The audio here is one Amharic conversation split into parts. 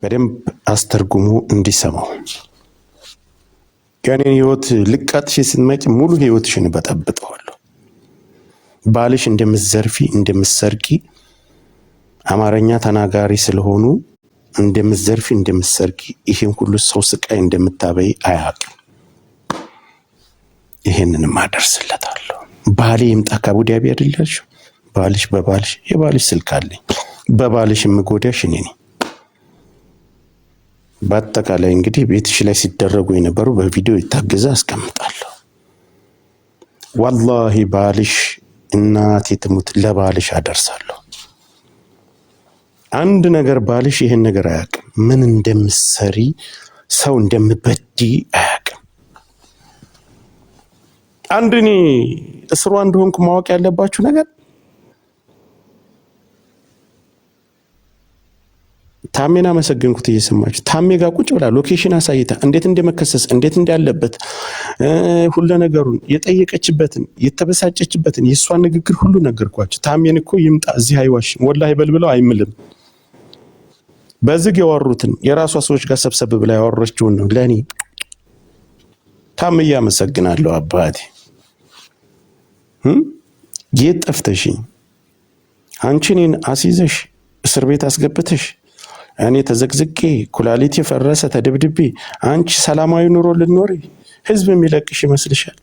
በደንብ አስተርጉሙ እንዲሰማው። የኔን ህይወት ልቃጥሽ ስትመጪ ሙሉ ህይወትሽን በጠብጠዋለሁ። ባልሽ እንደምትዘርፊ እንደምትሰርቂ አማርኛ ተናጋሪ ስለሆኑ እንደምትዘርፊ እንደምትሰርቂ ይሄን ሁሉ ሰው ስቃይ እንደምታበይ አያውቅም። ይሄንንም አደርስለታለሁ። ባሌ ይምጣ ከአቡዳቢ አይደለሽ? ባልሽ በባልሽ የባልሽ ስልክ አለኝ። በባልሽ የምጎዳሽ እኔ ነኝ። በአጠቃላይ እንግዲህ ቤትሽ ላይ ሲደረጉ የነበሩ በቪዲዮ ይታገዛ አስቀምጣለሁ። ወላሂ ባልሽ እናቴ ትሙት ለባልሽ አደርሳለሁ። አንድ ነገር ባልሽ ይሄን ነገር አያውቅም። ምን እንደምትሰሪ ሰው እንደምበዲ አያውቅም። አንድ እኔ እስሯ እንደሆንኩ ማወቅ ያለባችሁ ነገር ታሜን አመሰግንኩት እየሰማችሁ ታሜ ጋር ቁጭ ብላ ሎኬሽን አሳይታ እንዴት እንደመከሰስ እንዴት እንዳለበት ሁሉ ነገሩን የጠየቀችበትን የተበሳጨችበትን የሷን ንግግር ሁሉ ነገርኳችሁ። ታሜን እኮ ይምጣ እዚህ አይዋሽም ወላሂ በልብለው አይምልም። በዝግ ያወሩትን የራሷ ሰዎች ጋር ሰብሰብ ብላ ያወረችውን ነው ለኔ ታሜ ያመሰግናለሁ። አባቴ የት ጠፍተሽኝ አንቺ እኔን አስይዘሽ እስር ቤት አስገብተሽ እኔ ተዘግዝቄ ኩላሊት የፈረሰ ተደብድቤ አንቺ ሰላማዊ ኑሮ ልትኖሪ ህዝብ የሚለቅሽ ይመስልሻል?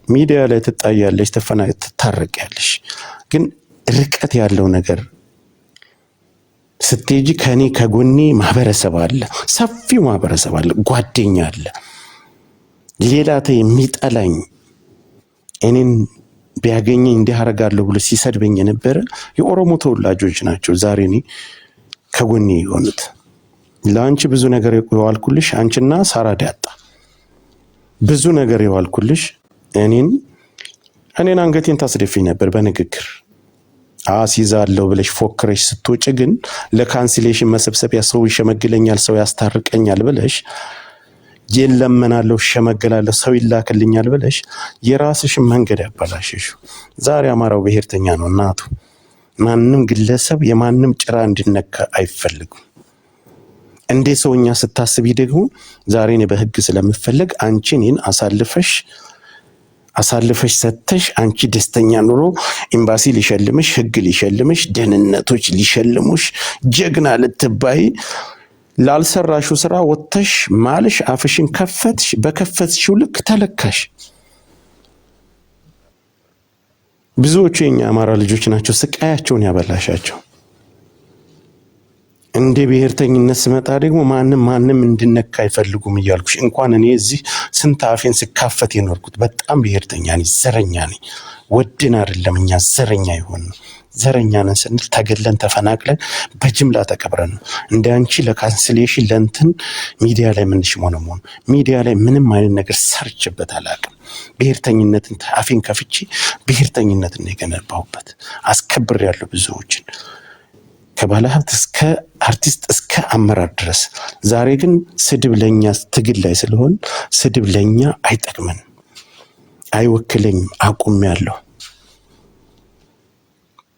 ሚዲያ ላይ ትጣያለሽ፣ ትታረቂያለሽ። ግን ርቀት ያለው ነገር ስትሄጂ ከኔ ከጎኔ ማህበረሰብ አለ፣ ሰፊው ማህበረሰብ አለ፣ ጓደኛ አለ። ሌላ የሚጠላኝ እኔን ቢያገኘኝ እንዲህ አደርጋለሁ ብሎ ሲሰድበኝ የነበረ የኦሮሞ ተወላጆች ናቸው ዛሬ እኔ ከጎኔ የሆኑት። ለአንቺ ብዙ ነገር የዋልኩልሽ አንቺና ሳራ ዳጣ ብዙ ነገር የዋልኩልሽ እኔን አንገቴን ታስደፊኝ ነበር በንግግር አስይዛለሁ ብለሽ ፎክረሽ ስትወጪ ግን ለካንሲሌሽን መሰብሰቢያ ሰው ይሸመግለኛል ሰው ያስታርቀኛል ብለሽ የለመናለሁ ሸመገላለሁ ሰው ይላክልኛል ብለሽ የራስሽን መንገድ ያበላሽሽ። ዛሬ አማራው ብሔርተኛ ነው እናቱ። ማንም ግለሰብ የማንም ጭራ እንዲነካ አይፈልግም። እንደ ሰውኛ ስታስቢ ደግሞ ዛሬ እኔ በህግ ስለምፈልግ አንቺ እኔን አሳልፈሽ ሰተሽ አንቺ ደስተኛ ኑሮ ኤምባሲ ሊሸልምሽ ህግ ሊሸልምሽ ደህንነቶች ሊሸልሙሽ ጀግና ልትባይ ላልሰራሹ ስራ ወጥተሽ ማልሽ አፍሽን ከፈትሽ በከፈትሽው ልክ ተለካሽ። ብዙዎቹ የኛ አማራ ልጆች ናቸው ስቃያቸውን ያበላሻቸው። እንደ ብሔርተኝነት ስመጣ ደግሞ ማንም እንድነካ አይፈልጉም እያልኩሽ እንኳን እኔ እዚህ ስንት አፌን ስካፈት የኖርኩት በጣም ብሔርተኛ ነኝ፣ ዘረኛ ነኝ። ወድን አይደለም እኛ ዘረኛ ይሆን ነው። ዘረኛ ነን ስንል ተገለን ተፈናቅለን በጅምላ ተቀብረን ነው። እንደ አንቺ ለካንስሌሽን ለንትን ሚዲያ ላይ ምንሽ ሆነ ሚዲያ ላይ ምንም አይነት ነገር ሰርችበት አላውቅም። ብሔርተኝነትን አፌን ከፍቼ ብሔርተኝነትን ነው የገነባሁበት። አስከብር ያለው ብዙዎችን ከባለሀብት እስከ አርቲስት እስከ አመራር ድረስ። ዛሬ ግን ስድብ ለኛ ትግል ላይ ስለሆን ስድብ ለኛ አይጠቅመን አይወክለኝም አቁሜያለሁ።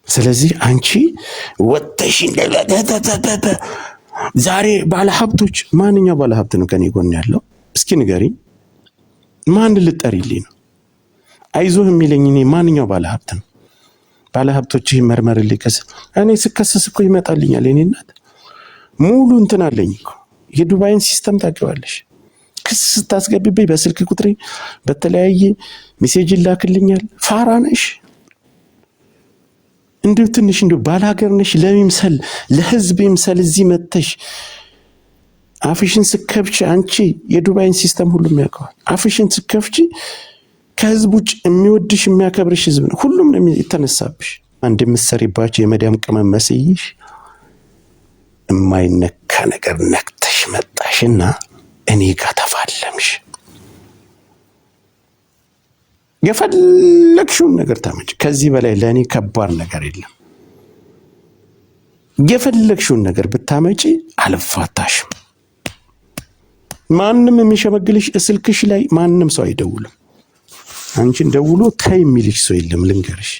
ስለዚህ አንቺ ወጥተሽ ዛሬ ባለሀብቶች ማንኛው ባለሀብት ነው ከኔ ጎን ያለው? እስኪ ንገሪኝ። ማን ልጠሪልኝ ነው? አይዞህ የሚለኝ እኔ ማንኛው ባለሀብት ነው? ባለሀብቶች ይመርመርልኝ። እኔ ስከሰስ እኮ ይመጣልኛል። እኔ እናት ሙሉ እንትን አለኝ እኮ የዱባይን ሲስተም ታውቂዋለሽ። ክስ ስታስገብብኝ በስልክ ቁጥሬ በተለያየ ሜሴጅ ይላክልኛል። ፋራ ነሽ እንዴ? ትንሽ እንዴ ባላገር ነሽ? ለሚምሰል ለህዝብ ይምሰል እዚህ መተሽ አፍሽን ስከፍቺ አንቺ የዱባይን ሲስተም ሁሉም ያውቀዋል። አፍሽን ስከፍቺ ከህዝብ ውጭ የሚወድሽ የሚያከብርሽ ህዝብ ነው። ሁሉም ነው የተነሳብሽ። አንድ የምትሰሪባቸው የመዳም ቅመም መስይሽ የማይነካ ነገር ነክተሽ መጣሽና እኔ ጋር ተፋለምሽ። የፈለግሽውን ነገር ታመጭ። ከዚህ በላይ ለእኔ ከባድ ነገር የለም። የፈለግሽውን ነገር ብታመጪ አልፋታሽም። ማንም የሚሸመግልሽ ስልክሽ ላይ ማንም ሰው አይደውልም። አንቺን ደውሎ ታይ የሚልሽ ሰው የለም። ልንገርሽ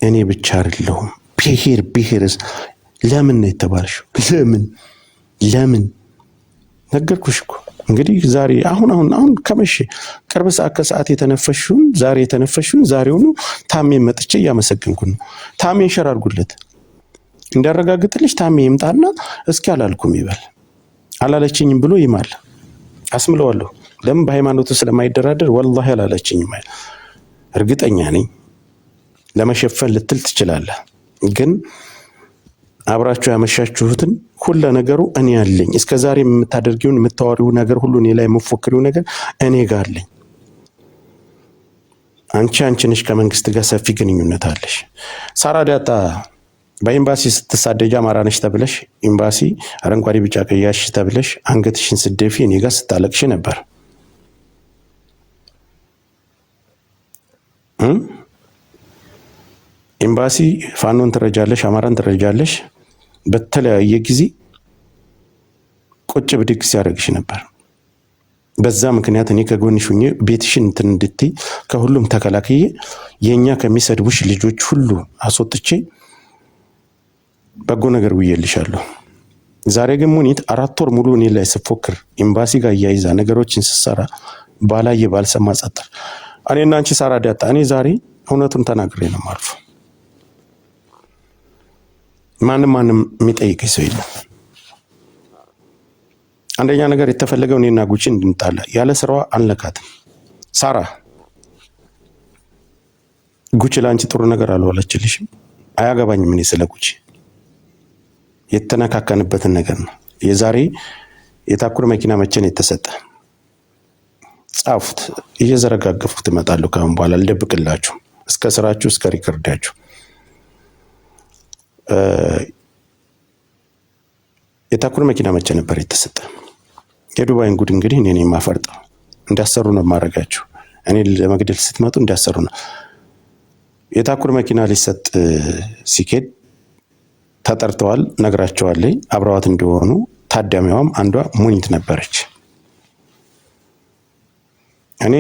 እኔ ብቻ አይደለሁም ብሔርስ ለምን ነው የተባልሽው? ለምን ነገርኩሽ እኮ እንግዲህ ዛሬ አሁን ከመሸ ቅርብ ሰዓት ከሰዓት የተነፈሽውን ዛሬ የተነፈሽውን ዛሬውኑ ታሜን መጥቼ እያመሰገንኩ ነው። ታሜን ሸር አድርጉለት እንዲያረጋግጥልሽ። ታሜ ይምጣና እስኪ አላልኩም ይበል። አላለችኝም ብሎ ይማል። አስምለዋለሁ። ለምን በሃይማኖቱ ስለማይደራደር ወላሂ አላለችኝም። እርግጠኛ ነኝ ለመሸፈን ልትል ትችላለህ፣ ግን አብራችሁ ያመሻችሁትን ሁሉ ነገሩ እኔ ያለኝ እስከዛሬ የምታደርጊውን የምታወሪው ነገር ሁሉ እኔ ላይ የምፎክሪው ነገር እኔ ጋር አለኝ። አንቺ ነሽ ከመንግስት ጋር ሰፊ ግንኙነት አለሽ። ሳራ ዳጣ በኤምባሲ ስትሳደጃ አማራ ነሽ ተብለሽ ኤምባሲ አረንጓዴ ቢጫ ቀያሽ ተብለሽ አንገትሽን ስደፊ እኔ ጋር ስታለቅሽ ነበር። ኤምባሲ ፋኖን ትረጃለሽ፣ አማራን ትረጃለሽ። በተለያየ ጊዜ ቁጭ ብድግ ሲያደርግሽ ነበር። በዛ ምክንያት እኔ ከጎንሽ ሆኜ ቤትሽን እንትን እንድትይ ከሁሉም ተከላክዬ የኛ ከሚሰድቡሽ ልጆች ሁሉ አስወጥቼ በጎ ነገር ውዬልሻለሁ። ዛሬ ግን ሙኒት 4 ወር ሙሉ እኔ ላይ ስፎክር ኤምባሲ ጋር እያይዛ ነገሮችን ስትሰራ ባላየ ባልሰማ ጸጥር እኔና አንቺ ሳራ ዳጣ እኔ ዛሬ እውነቱን ተናግሬ ነው ማልፈው። ማንም የሚጠይቀኝ ሰው የለም። አንደኛ ነገር የተፈለገው እኔና ጉቺ እንድንጣላ ያለ ስራዋ አልነካትም። ሳራ ጉቺ ለአንቺ ጥሩ ነገር አልዋለችልሽም። አያገባኝም። እኔ ስለ ጉቺ የተነካከንበትን ነገር ነው። የዛሬ የታኩር መኪና መቼን የተሰጠ ጻፉት፣ እየዘረጋገፍኩት እመጣለሁ። ካሁን በኋላ አልደብቅላችሁ። እስከ ስራችሁ እስከ ሪከርዳችሁ የታኩር መኪና መቼ ነበር የተሰጠ? የዱባይን ጉድ እንግዲህ እኔ ነኝ የማፈርጠው። እንዳሰሩ ነው ማረጋችሁ። እኔ ለመግደል ስትመጡ እንዳሰሩ ነው። የታኩር መኪና ሊሰጥ ሲኬድ ተጠርተዋል፣ ነግራቸዋል አብረዋት እንደሆኑ። ታዳሚዋም አንዷ ሙኒት ነበረች። እኔ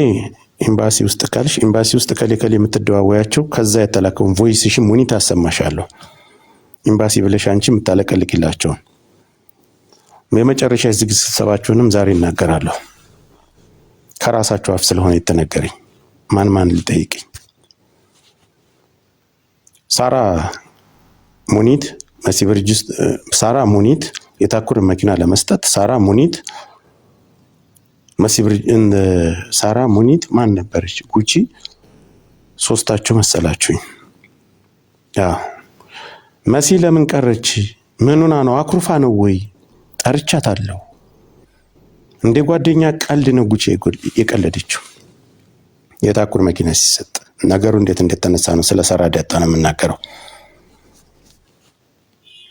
ኤምባሲ ውስጥ ካልሽ ኤምባሲ ውስጥ ከሌ የምትደዋወያቸው ከዛ የተላከውን ቮይስሽን ሙኒት አሰማሻለሁ። ኤምባሲ ብለሽ አንቺ የምታለቀልቂላቸውን የመጨረሻ ዝግ ስብሰባችሁንም ዛሬ እናገራለሁ። ከራሳችሁ አፍ ስለሆነ የተነገረኝ ማን ሊጠይቅኝ? ሳራ ሙኒት መሲ ብርጅስ ሳራ ሙኒት የታኩር መኪና ለመስጠት ሳራ ሙኒት ሳራ ሙኒት ማን ነበረች? ጉቺ ሶስታችሁ መሰላችሁኝ። መሲ ለምን ቀረች? ምኑና ነው? አኩርፋ ነው ወይ? ጠርቻታለሁ። እንደ ጓደኛ ቀልድ ነው ጉቺ የቀለደችው። የታኩር መኪና ሲሰጥ ነገሩ እንዴት እንደተነሳ ነው ስለ ሳራ ዳጣ ነው የምናገረው።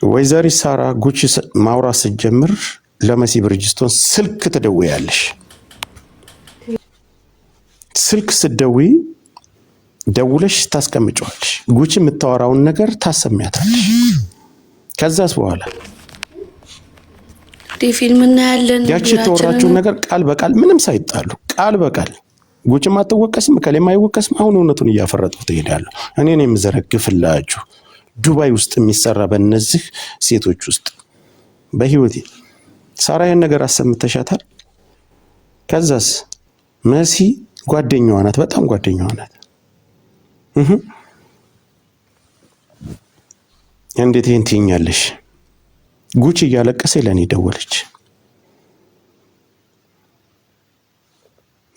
ወይዘሪት ሳራ ጉቺ ማውራት ስትጀምር ለመሲ ብርጅስቶን ስልክ ትደውያለሽ። ስልክ ስትደውይ ደውለሽ ታስቀምጫለሽ። ጉቺ የምታወራውን ነገር ታሰሚያታለሽ። ከዛስ በኋላ ፊልም እናያለን። ያቺ ተወራችው ነገር ቃል በቃል ምንም ሳይጣሉ ቃል በቃል ጉቺም አትወቀስም፣ ከሌም አይወቀስም። አሁን እውነቱን እያፈረጠው ትሄዳለሁ። እኔ ነኝ የምዘረግፍላችሁ ዱባይ ውስጥ የሚሰራ በእነዚህ ሴቶች ውስጥ በህይወቴ ሳራ ይሄን ነገር አሰምተሻታል። ከዛስ መሲ ጓደኛዋ ናት፣ በጣም ጓደኛዋ ናት። እንዴት ይሄን ትይኛለሽ? ጉቺ እያለቀሰ ለኔ ደወለች።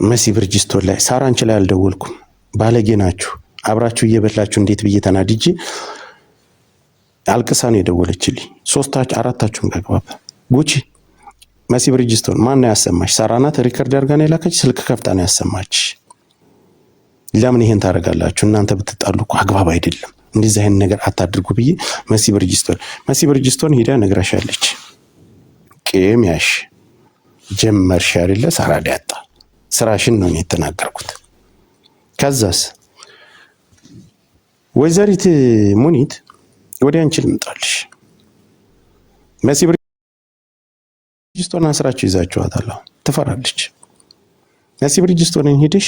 መሲ ብርጅስቶን ላይ ሳራ አንቺ ላይ አልደወልኩም፣ ባለጌ ናችሁ፣ አብራችሁ እየበላችሁ እንዴት ብዬ ተናድጄ አልቅሳ ነው የደወለችልኝ። ሶስታችሁ አራታችሁም ተግባባ። ጉቺ መሲ ብርጅስቶን ማን ነው ያሰማሽ? ሳራ ናት ሪከርድ አድርጋ ነው የላከች፣ ስልክ ከፍታ ነው ያሰማች። ለምን ይሄን ታደርጋላችሁ? እናንተ ብትጣሉ እኮ አግባብ አይደለም። እንደዚህ አይነት ነገር አታድርጉ ብዬ መሲ ብርጅስቶን ሄዳ ነግራሻለች። ቄም ያሽ ጀመርሽ አይደለ? ሳራ ዳጣ ስራሽን ነው የተናገርኩት። ከዛስ ወይዘሪት ሙኒት ወደ አንቺ ልምጣልሽ። መሲ ብርጅስቶን አስራችሁ ይዛችኋታል። ትፈራለች። መሲ ብርጅስቶንን ሄደሽ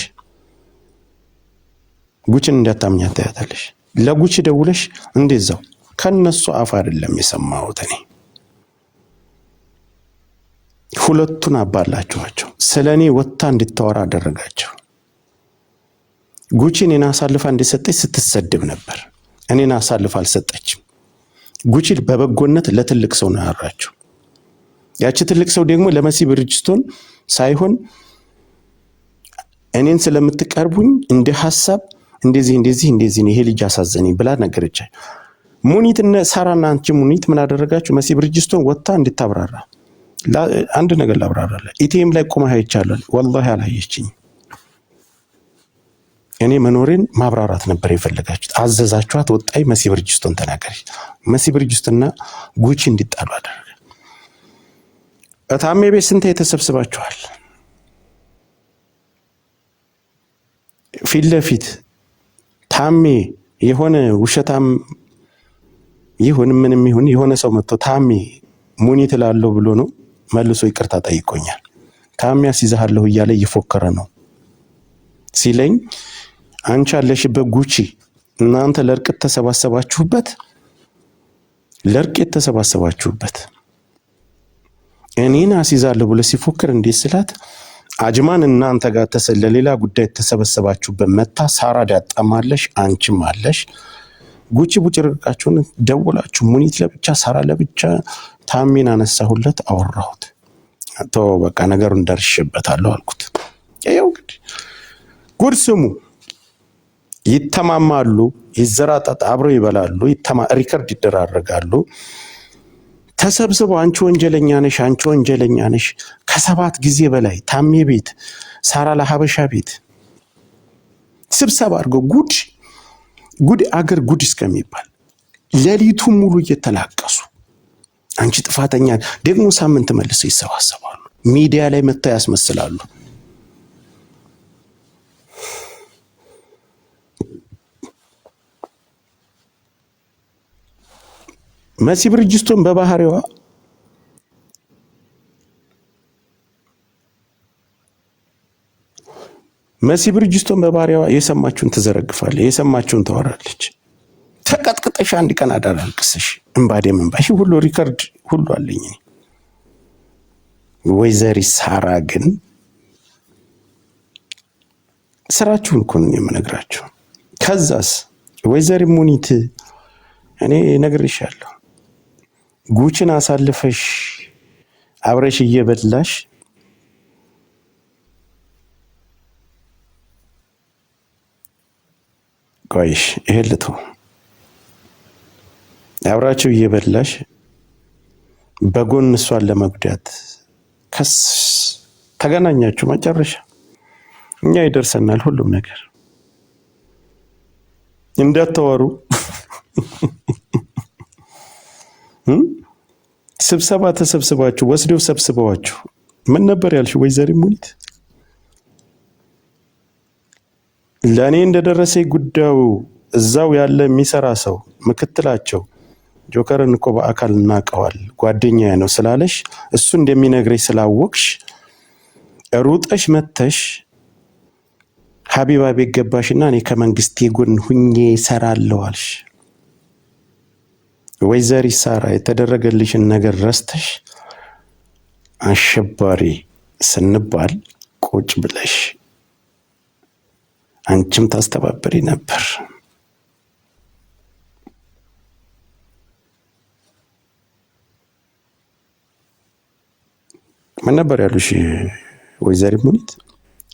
ጉቺን እንዳታምኛት ታያታለሽ። ለጉቺ ደውለሽ እንደዛው ከነሱ አፍ አይደለም የሰማሁት እኔ። ሁለቱን አባላችኋቸው። ስለኔ ወጣ እንድታወራ አደረጋቸው። ጉቺ እኔን አሳልፋ እንደሰጠች ስትሰድብ ነበር። እኔን አሳልፋ አልሰጠችም። ጉቺ በበጎነት ለትልቅ ሰው ነው ያወራችው። ያቺ ትልቅ ሰው ደግሞ ለመሲ ብርጅስቶን ሳይሆን እኔን ስለምትቀርቡኝ እንደ ሐሳብ እንደዚህ ይሄ ልጅ አሳዘነኝ ብላ ነገረች። ሙኒትና ሳራና አንቺ ሙኒት ምን አደረጋችሁ? መሲ ብርጅስቶን ወጣ እንድታብራራ አንድ ነገር ላብራራለ። ኢቲኤም ላይ ቆማ አይቻለሁ። ወላሂ አላየችኝ። እኔ መኖሬን ማብራራት ነበር የፈለጋችሁት። አዘዛችኋት። ወጣይ መሲ ብርጅስቶን ተናገረች። መሲ ብርጅስቶንና ጉቺ እንዲጣሉ አደረገ። ታሜ ቤት ስንት ተሰብስባችኋል? ፊት ለፊት ታሜ የሆነ ውሸታም ይሁን ምንም ይሁን የሆነ ሰው መጥቶ ታሜ ሙኒት እላለሁ ብሎ ነው መልሶ ይቅርታ ጠይቆኛል። ታሜ አስይዛለሁ እያለ እየፎከረ ነው ሲለኝ አንቺ አለሽበት ጉቺ እናንተ ለርቅ ተሰባሰባችሁበት እኔን አስይዛለሁ ብሎ ሲፎክር እንዴት ስላት አጅማን እናንተ ጋር ለሌላ ጉዳይ ተሰበሰባችሁበት መታ ሳራ ዳጣማለሽ አንቺም አለሽ ጉቺ ቡጭርቃችሁን ደውላችሁ ሙኒት ለብቻ ሳራ ለብቻ ታሜን አነሳሁለት አወራሁት። በቃ ነገሩን ደርሼበታለሁ አልኩት። ያው ጉድ ስሙ። ይተማማሉ፣ ይዘራጣጣ፣ አብረው ይበላሉ፣ ሪከርድ ይደራረጋሉ። ተሰብስበው አንቺ ወንጀለኛ ነሽ ከ7 ጊዜ በላይ ታሜ ቤት ሳራ ለሀበሻ ቤት ስብሰባ አድርገው ጉድ አገር ጉድ እስከሚባል ሌሊቱ ሙሉ እየተላቀሱ አንቺ ጥፋተኛ ደግሞ ሳምንት መልሰው ይሰባሰባሉ። ሚዲያ ላይ መጥተው ያስመስላሉ። መሲ ብርጅስቶን በባህሪዋ የሰማችሁን ትዘረግፋለች፣ የሰማችሁን ታወራለች። ተቀጥቅጠሽ አንድ ቀን አዳር አልቅሰሽ እንባዴም እንባሽ ሁሉ ሪከርድ ሁሉ አለኝ። ወይዘሪት ሳራ ግን ስራችሁን እኮ ነው የምነግራችሁ። ከዛስ ወይዘሪ ሙኒት እኔ ነግሬሻለሁ፣ ጉቺን አሳልፈሽ አብረሽ እየበላሽ ቆይሽ ይሄልቱ አብራችሁ እየበላሽ በጎን እሷን ለመጉዳት ከስ ተገናኛችሁ። መጨረሻ እኛ ይደርሰናል ሁሉም ነገር። እንዳታወሩ ስብሰባ ተሰብስባችሁ ወስደው ሰብስበዋችሁ ምን ነበር ያልሽ ወይዘሪ ሙኒት? ለኔ እንደደረሰ ጉዳዩ እዛው ያለ የሚሰራ ሰው ምክትላቸው ጆከርን እኮ በአካል እናቀዋል ጓደኛዬ ነው ስላለሽ እሱ እንደሚነግረኝ ስላወቅሽ ሩጠሽ መተሽ ሀቢባ ቤት ገባሽና እኔ ከመንግስቴ ጎን ሁኜ ሰራለሁ አልሽ። ወይዘሪ ሳራ የተደረገልሽን ነገር ረስተሽ አሸባሪ ስንባል ቁጭ ብለሽ አንቺም ታስተባበሪ ነበር። ምን ነበር ያሉሽ ወይዘሪ ሙኒት?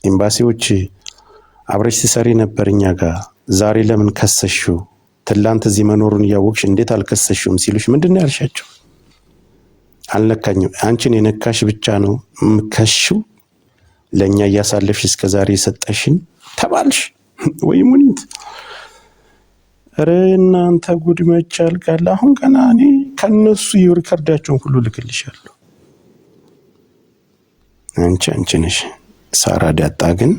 ኤምባሲዎች አብረሽ ትሰሪ ነበር እኛ ጋር፣ ዛሬ ለምን ከሰሽው? ትላንት እዚህ መኖሩን እያወቅሽ እንዴት አልከሰሽውም ሲሉሽ ምንድን ነው ያልሻቸው? አልነካኝም፣ አንቺን የነካሽ ብቻ ነው ምከሽው፣ ለእኛ እያሳለፍሽ እስከዛሬ የሰጠሽን ተባልሽ ወይ ሙኒት? ኧረ እናንተ ጉድ መቻል ካለ አሁን ገና እኔ ከነሱ የሪከርዳቸውን ሁሉ ልክልሻለሁ። አንቺ ነሽ ሳራ ዳጣ። ግን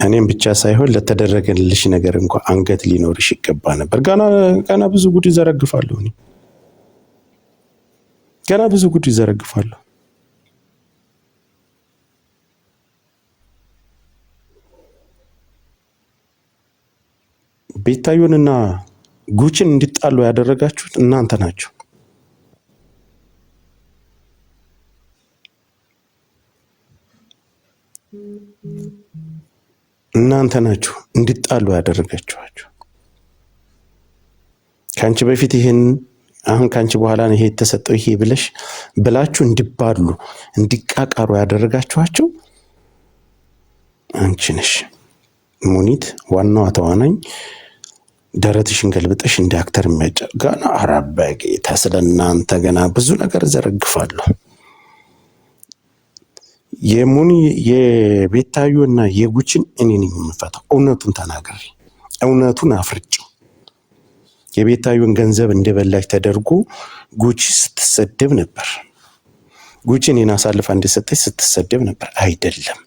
እኔም ብቻ ሳይሆን ለተደረገልሽ ነገር እንኳን አንገት ሊኖርሽ ይገባ ነበር። ገና ብዙ ጉድ ይዘረግፋለሁ እኔ ገና ብዙ ጉድ ይዘረግፋለሁ። ቤታዩንና ጉችን እንዲጣሉ ያደረጋችሁት እናንተ ናችሁ። እናንተ ናችሁ እንዲጣሉ ያደረጋችኋቸው። ከአንቺ በፊት ይሄን አሁን ከአንቺ በኋላ ይሄ የተሰጠው ይሄ ብላችሁ እንዲባሉ እንዲቃቃሩ ያደረጋችኋቸው አንቺ ነሽ ሙኒት። ዋናዋ ተዋናኝ ደረትሽን ገልብጠሽ እንደ አክተር የሚያጫ ገና አራባ ጌታ ስለናንተ ገና ብዙ ነገር ዘረግፋለሁ። የሙኒ የቤታዩና የጉችን እኔ ነኝ የምፈታው። እውነቱን ተናገሪ፣ እውነቱን አፍርጭው። የቤታዩን ገንዘብ እንደበላች ተደርጎ ጉቺ ስትሰደብ ነበር። ጉቺ እኔን አሳልፋ እንደሰጠች ስትሰደብ ነበር። አይደለም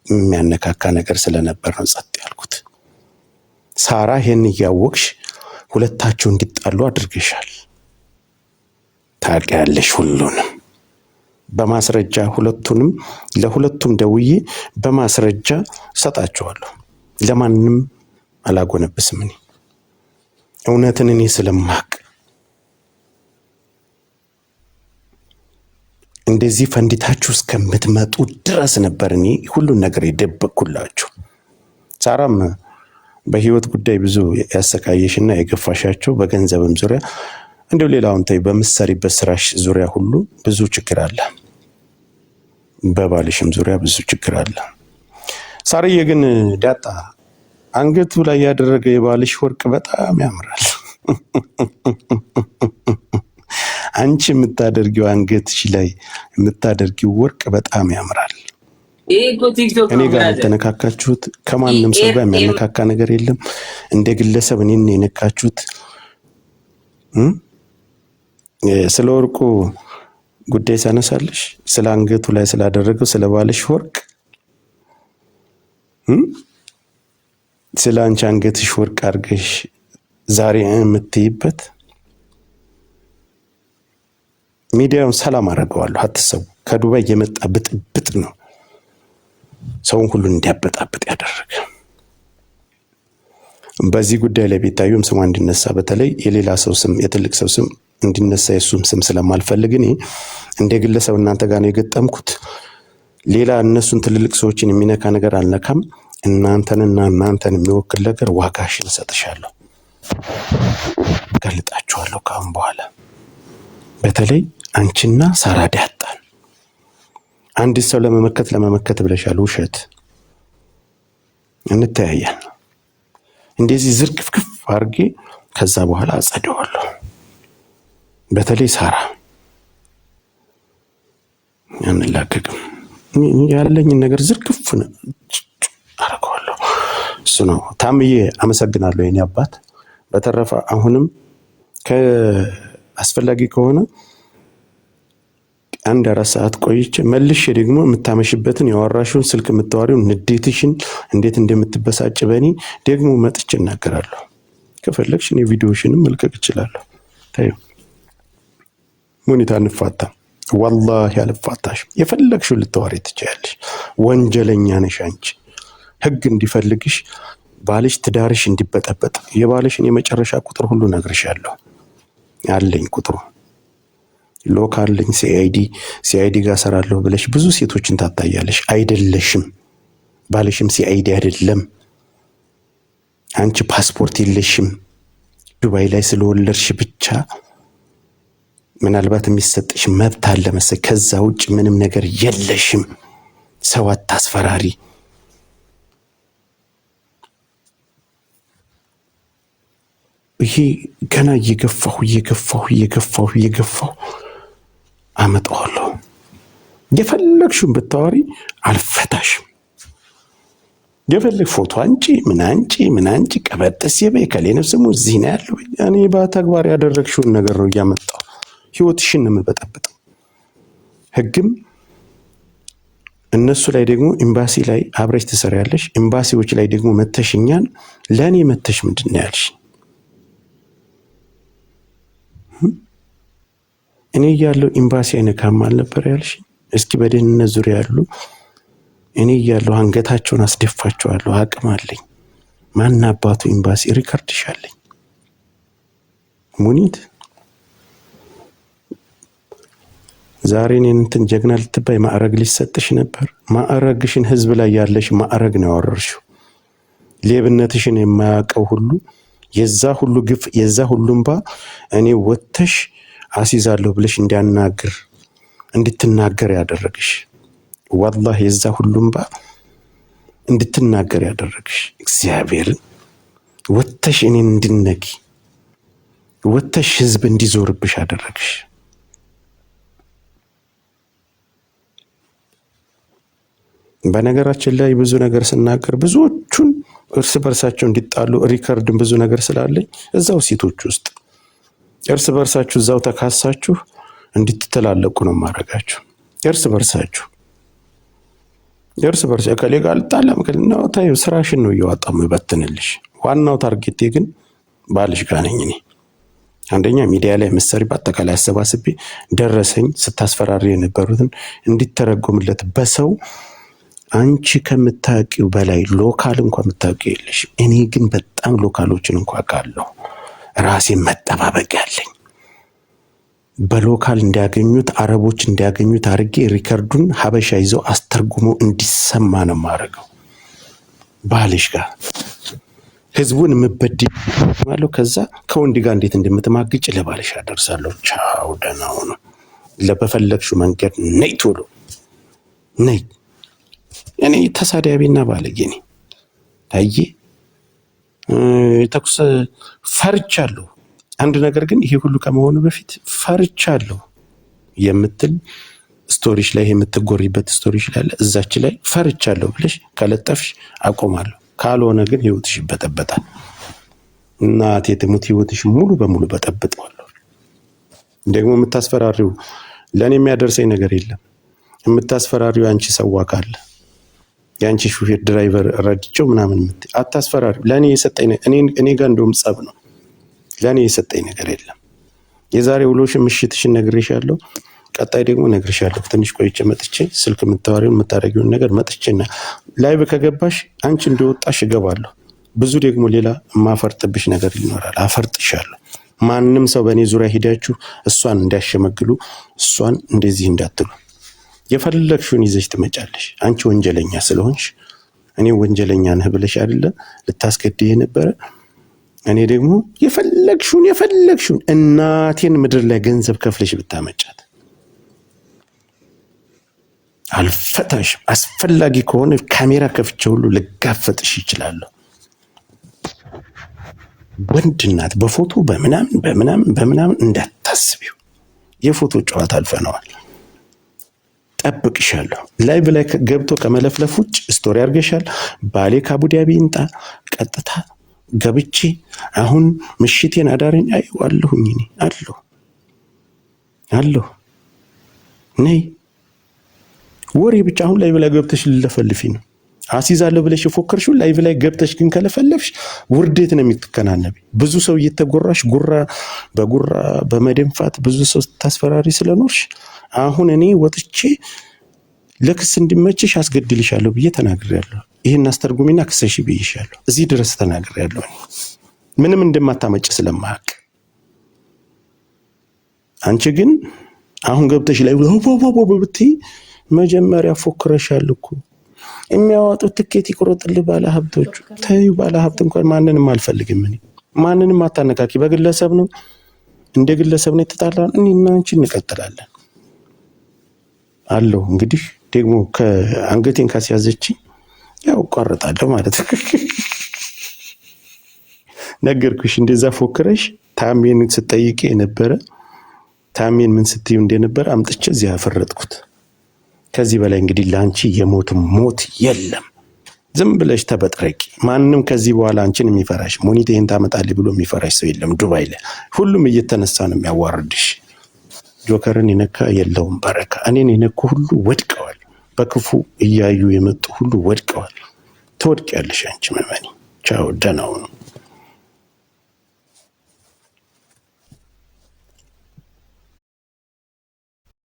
የሚያነካካ ነገር ስለነበር ነው ጸጥ ያልኩት። ሳራ ይሄን እያወቅሽ ሁለታቸው እንዲጣሉ አድርገሻል። ታውቂያለሽ ሁሉንም በማስረጃ ለሁለቱም ደውዬ በማስረጃ ሰጣቸዋለሁ። ለማንም አላጎነብስም። እኔ እውነትን እኔ ስለማቅ እንደዚህ ፈንዲታችሁ እስከምትመጡ ድረስ ነበር እኔ ሁሉን ነገር የደበቅኩላችሁ። ሳራም በህይወት ጉዳይ ብዙ ያሰቃየሽና የገፋሻቸው በገንዘብም ዙሪያ እንደው ሌላውን ተይ፣ በምትሰሪበት ስራሽ ዙሪያ ሁሉ ብዙ ችግር አለ። በባልሽም ዙሪያ ብዙ ችግር አለ። ሳርዬ ግን ዳጣ አንገቱ ላይ ያደረገ የባልሽ ወርቅ በጣም ያምራል። አንቺ የምታደርጊው አንገትሽ ላይ የምታደርጊው ወርቅ በጣም ያምራል። እኔ ጋር የተነካካችሁት ከማንም ሰው ጋር የሚያነካካ ነገር የለም። እንደ ግለሰብ እኔን የነካችሁት ስለ ወርቁ ጉዳይ ሳነሳለሽ ስለ አንገቱ ላይ ስላደረገው ስለ ባልሽ ወርቅ ስለ አንቺ አንገትሽ ወርቅ አድርገሽ ዛሬ የምትይበት ሚዲያውን ሰላም አደርገዋለሁ። አትሰቡ። ከዱባይ የመጣ ብጥብጥ ነው ሰውን ሁሉ እንዲያበጣብጥ ያደረገ። በዚህ ጉዳይ ላይ ቤታዩም ስሟ እንዲነሳ በተለይ የሌላ ሰው ስም የትልቅ ሰው ስም እንዲነሳ የሱም ስም ስለማልፈልግ እኔ እንደ ግለሰብ እናንተ ጋር ነው የገጠምኩት። ሌላ እነሱን ትልልቅ ሰዎችን የሚነካ ነገር አልነካም። እናንተንና እናንተን የሚወክል ነገር ዋጋሽን እሰጥሻለሁ፣ ገልጣችኋለሁ። ካሁን በኋላ በተለይ አንቺና ሳራ ዳጣን አንድ ሰው ለመመከት ብለሻል። ውሸት። እንተያያለን እንደዚህ ዝርግፍግፍ አድርጌ ከዛ በኋላ አጸደዋለሁ። በተለይ ሳራ አንላቀቅም። ያለኝን ነገር ዝርግፍ አደርገዋለሁ። እሱ ነው። ታምዬ አመሰግናለሁ የኔ አባት። በተረፈ አሁንም አስፈላጊ ከሆነ 1-4 ሰዓት ቆይቼ መልሼ ደግሞ የምታመሽበትን ያወራሽውን ስልክ የምታወሪውን ንዴትሽን እንዴት እንደምትበሳጭ በእኔ ደግሞ መጥቼ እናገራለሁ። ከፈለግሽ እኔ ቪዲዮሽንም መልቀቅ እችላለሁ። ታዩ ሙኒት አንፋታም። ወላሂ አልፋታሽም። የፈለግሽው ልታወሪ ትችያለሽ። ወንጀለኛ ነሽ አንቺ። ህግ እንዲፈልግሽ ባልሽ ትዳርሽ እንዲበጠበጥ የባልሽን የመጨረሻ ቁጥር ሁሉ ነግርሻለሁ። አለኝ ቁጥሩ ሎክ አለኝ። ሲአይዲ ጋር ሰራለሁ ብለሽ ብዙ ሴቶችን ታታያለሽ። አይደለሽም። ባልሽም ሲአይዲ አይደለም። አንቺ ፓስፖርት የለሽም። ዱባይ ላይ ስለወለድሽ ብቻ ምናልባት የሚሰጥሽ መብት አለ መሰለኝ። ከዛ ውጭ ምንም ነገር የለሽም። ሰው አታስፈራሪ። ይሄ ገና እየገፋሁ አመጣዋለሁ። የፈለግሽውን ብታወሪ አልፈታሽም። የፈለግ ፎቶ አንቺ ምን አንቺ ቀበጥስ የበይ ከሌ ነፍስሙ እዚህ ነው ያለው። እኔ በተግባር ያደረግሽውን ነገር ነው እያመጣው ህይወትሽን ነው የምበጠብጠው። ህግም እነሱ ላይ ደግሞ ኤምባሲ ላይ አብረሽ ትሰሪያለሽ። ኤምባሲዎች ላይ ደግሞ መተሽኛል። ለእኔ መተሽ ምንድን ነው ያልሽ? እኔ ያለው ኤምባሲ አይነካም አልነበር ያልሽ? እስኪ በደህንነት ዙሪያ ያሉ እኔ ያለው አንገታቸውን አስደፋቸዋለሁ። አቅም አለኝ። ማን አባቱ ኤምባሲ ሪከርድሽ አለኝ። ሙኒት ዛሬ እኔን እንትን ጀግና ልትባይ ማዕረግ ሊሰጥሽ ነበር። ማዕረግሽን ህዝብ ላይ ያለሽ ማዕረግ ነው ያወረርሽው። ሌብነትሽን የማያውቀው ሁሉ የዛ ሁሉ ግፍ የዛ ሁሉ እንባ እኔ ወተሽ አሲዛለሁ ብለሽ እንድትናገር ያደረግሽ ወላሂ የዛ ሁሉ እንባ እንድትናገር ያደረግሽ እግዚአብሔርን ወተሽ እኔን እንድነቂ ወተሽ ህዝብ እንዲዞርብሽ አደረግሽ። በነገራችን ላይ ብዙ ነገር ስናገር ብዙዎቹን እርስ በርሳቸው እንዲጣሉ ሪከርድን ብዙ ነገር ስላለኝ እዛው ሴቶች ውስጥ እርስ በርሳችሁ እዛው ተካሳችሁ እንድትተላለቁ ነው ማረጋችሁ። እርስ በርሳችሁ ከሌ ጋር ልጣላም ነው ታዩ ስራሽን ነው እያወጣው መበትንልሽ። ዋናው ታርጌቴ ግን ባልሽ ጋር ነኝ እኔ። አንደኛ ሚዲያ ላይ መሰሪ በአጠቃላይ አሰባስቤ ደረሰኝ ስታስፈራሪ የነበሩትን እንዲተረጎምለት በሰው አንቺ ከምታውቂው በላይ ሎካል እንኳን የምታውቂው የለሽ። እኔ ግን በጣም ሎካሎችን እንኳን ካለው ራሴን መጠባበቅ ያለኝ በሎካል እንዲያገኙት አረቦች እንዲያገኙት አድርጌ ሪከርዱን ሀበሻ ይዘው አስተርጉሞ እንዲሰማ ነው ማረገው። ባልሽ ጋር ህዝቡን የምበድል ማለት ከዛ ከወንድ ጋር እንዴት እንደምትማግጭ ለባልሽ አደርሳለሁ። ቻው ደህና ሁኑ። ለበፈለግሽው መንገድ ነይ፣ ቶሎ ነይ። እኔ ተሳዳቢና ባለጌ ነኝ። አየ ተኩስ ፈርቻለሁ። አንድ ነገር ግን ይሄ ሁሉ ከመሆኑ በፊት ፈርቻለሁ የምትል ስቶሪሽ ላይ የምትጎሪበት ስቶሪሽ ላይ እዛች ላይ ፈርቻለሁ ብለሽ ከለጠፍሽ አቆማለሁ። ካልሆነ ግን ህይወትሽ ይበጠበጣል። እናቴ ትሙት ህይወትሽ ሙሉ በሙሉ በጠብጠዋለሁ። ደግሞ የምታስፈራሪው ለኔ የሚያደርሰኝ ነገር የለም። የምታስፈራሪው አንቺ ሰዋ ካለ ያንቺ ሹፌር ድራይቨር ረድቼው ምናምን አታስፈራሪው። ለኔ የሰጠኝ እኔ ጋር እንደውም ጸብ ነው። ለኔ የሰጠኝ ነገር የለም። የዛሬ ውሎሽ ምሽትሽን ነግሬሻለሁ። ቀጣይ ደግሞ ነግሬሻለሁ። ትንሽ ቆይቼ መጥቼ ስልክ የምታወሪውን የምታረጊውን ነገር መጥቼና ላይቭ ከገባሽ አንቺ እንደወጣሽ እገባለሁ። ብዙ ደግሞ ሌላ ማፈርጥብሽ ነገር ይኖራል። አፈርጥሻለሁ። ማንም ሰው በእኔ ዙሪያ ሂዳችሁ እሷን እንዲያሸመግሉ እሷን እንደዚህ እንዳትሉ። የፈለግሽውን ይዘሽ ትመጫለሽ። አንቺ ወንጀለኛ ስለሆንሽ እኔ ወንጀለኛ ነህ ብለሽ አይደለ ልታስገድይ የነበረ። እኔ ደግሞ የፈለግሽውን እናቴን ምድር ላይ ገንዘብ ከፍለሽ ብታመጫት አልፈታሽም። አስፈላጊ ከሆነ ካሜራ ከፍቼ ሁሉ ልጋፈጥሽ ይችላለሁ። ወንድ እናት በፎቶ በምናምን እንዳታስቢው። የፎቶ ጨዋታ አልፈነዋል። ጠብቅሻለሁ። ላይቭ ላይ ገብቶ ከመለፍለፍ ውጭ ስቶሪ አድርገሻል። ባሌ ከአቡዳቢ ይምጣ ቀጥታ ገብቼ አሁን ምሽቴን አዳረኝ አለሁኝ እኔ አለሁ ነይ ወሬ ብቻ። አሁን ላይቭ ላይ ገብተሽ ልለፈልፊ ነው። አሲዛለሁ ብለሽ የፎከርሽው ላይቭ ላይ ገብተሽ ግን ከለፈለፍሽ ውርዴት ነው የምትከናነቢ። ብዙ ሰው እየተጎራሽ ጉራ በመደንፋት ብዙ ሰው ታስፈራሪ ስለኖርሽ አሁን እኔ ወጥቼ ለክስ እንዲመችሽ አስገድልሻለሁ ብዬ ተናግሬያለሁ። ይሄን አስተርጉሚና ክሰሽ ብዬሻለሁ። እዚህ ድረስ ተናግሬያለሁ። ምንም እንደማታመጭ ስለማያውቅ አንቺ ግን አሁን ገብተሽ ላይ ብትይ መጀመሪያ ፎክረሻል እኮ። የሚያወጡት ትኬት ይቆረጥልህ ባለ ሀብቶቹ። ተዩ ባለ ሀብት እንኳን ማንንም አልፈልግም እኔ። ማንንም አታነካኪ። በግለሰብ ነው እንደ ግለሰብ ነው የተጣላን። እኔና አንቺ እንቀጥላለን አለው። እንግዲህ ደግሞ ከአንገቴን ካስያዘች ያው ቆርጣለሁ ማለት ነው። ነገርኩሽ። እንደዛ ፎክረሽ ታሜን ስትጠይቂ የነበረ ታሜን ምን ስትዩ እንደነበረ አምጥቼ እዚህ ያፈረጥኩት። ከዚህ በላይ እንግዲህ ላንቺ ሞት የለም። ዝም ብለሽ ተበጥረቂ። ማንም ከዚህ በኋላ አንቺን የሚፈራሽ ሙኒት ይሄን ታመጣልኝ ብሎ የሚፈራሽ ሰው የለም። ዱባይ ላይ ሁሉም እየተነሳ ነው የሚያዋርድሽ። ጆከርን የነካ የለውም በረካ። እኔን የነኩ ሁሉ ወድቀዋል። በክፉ እያዩ የመጡ ሁሉ ወድቀዋል። ትወድቂያለሽ አንቺ መመኒ። ቻው ደህና ሁኑ።